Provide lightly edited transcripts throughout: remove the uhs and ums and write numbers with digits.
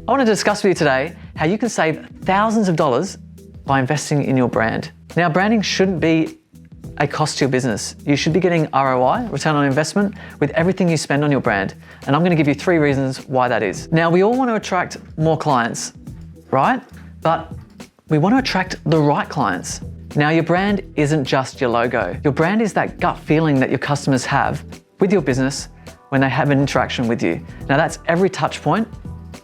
I want to discuss with you today how you can save thousands of dollars by investing in your brand. Now, branding shouldn't be a cost to your business. You should be getting ROI, return on investment, with everything you spend on your brand. And I'm going to give you 3 reasons why that is. Now, we all want to attract more clients, right? But we want to attract the right clients. Now, your brand isn't just your logo. Your brand is that gut feeling that your customers have with your business when they have an interaction with you. Now, that's every touch point,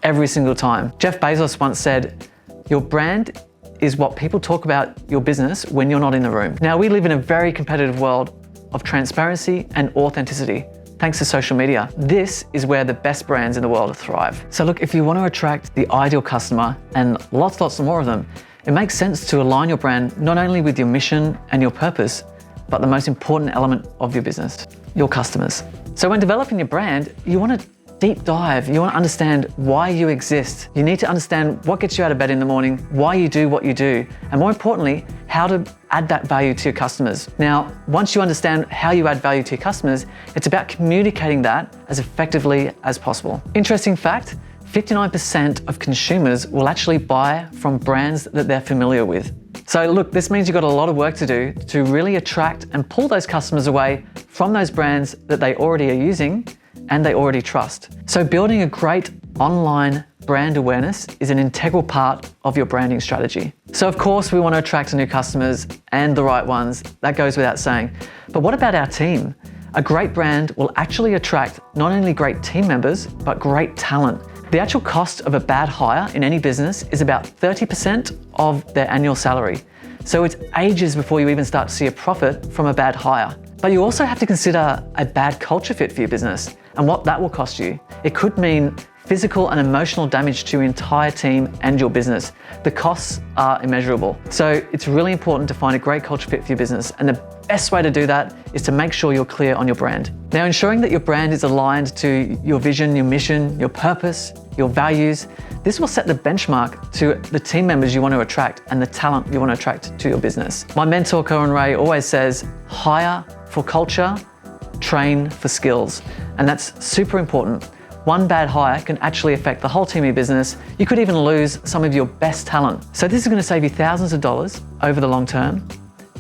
every single time. Jeff Bezos once said, your brand is what people talk about your business when you're not in the room. Now, we live in a very competitive world of transparency and authenticity, thanks to social media. This is where the best brands in the world thrive. So look, if you want to attract the ideal customer and lots more of them, it makes sense to align your brand not only with your mission and your purpose, but the most important element of your business, your customers. So when developing your brand, you want to deep dive. You want to understand why you exist. You need to understand what gets you out of bed in the morning, why you do what you do, and more importantly, how to add that value to your customers. Now, once you understand how you add value to your customers, it's about communicating that as effectively as possible. Interesting fact, 59% of consumers will actually buy from brands that they're familiar with. So look, this means you've got a lot of work to do to really attract and pull those customers away from those brands that they already are using and they already trust. So building a great online brand awareness is an integral part of your branding strategy. So of course we want to attract new customers and the right ones, that goes without saying. But what about our team? A great brand will actually attract not only great team members, but great talent. The actual cost of a bad hire in any business is about 30% of their annual salary. So it's ages before you even start to see a profit from a bad hire. But you also have to consider a bad culture fit for your business and what that will cost you. It could mean physical and emotional damage to your entire team and your business. The costs are immeasurable. So it's really important to find a great culture fit for your business. And the best way to do that is to make sure you're clear on your brand. Now, ensuring that your brand is aligned to your vision, your mission, your purpose, your values, this will set the benchmark to the team members you want to attract and the talent you want to attract to your business. My mentor, Cohen Ray, always says, hire for culture, train for skills. And that's super important. One bad hire can actually affect the whole team of your business. You could even lose some of your best talent. So this is going to save you thousands of dollars over the long term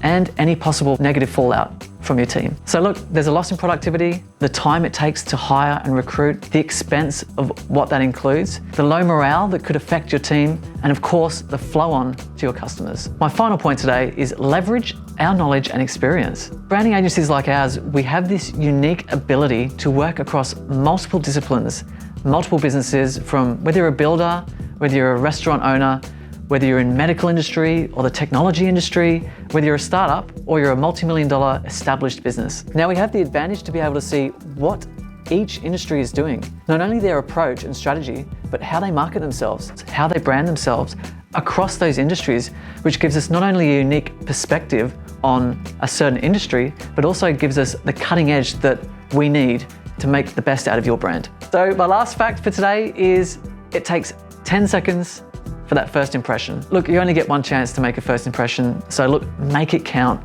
and any possible negative fallout from your team. So look, there's a loss in productivity, the time it takes to hire and recruit, the expense of what that includes, the low morale that could affect your team, and of course, the flow on to your customers. My final point today is leverage our knowledge and experience. Branding agencies like ours, we have this unique ability to work across multiple disciplines, multiple businesses, from whether you're a builder, whether you're a restaurant owner, whether you're in medical industry or the technology industry, whether you're a startup or you're a multi-million-dollar established business. Now we have the advantage to be able to see what each industry is doing, not only their approach and strategy, but how they market themselves, how they brand themselves across those industries, which gives us not only a unique perspective on a certain industry, but also gives us the cutting edge that we need to make the best out of your brand. So my last fact for today is it takes 10 seconds for that first impression. Look, you only get one chance to make a first impression, so look, make it count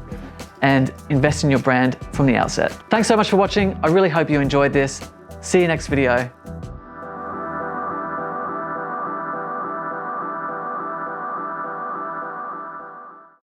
and invest in your brand from the outset. Thanks so much for watching. I really hope you enjoyed this. See you next video.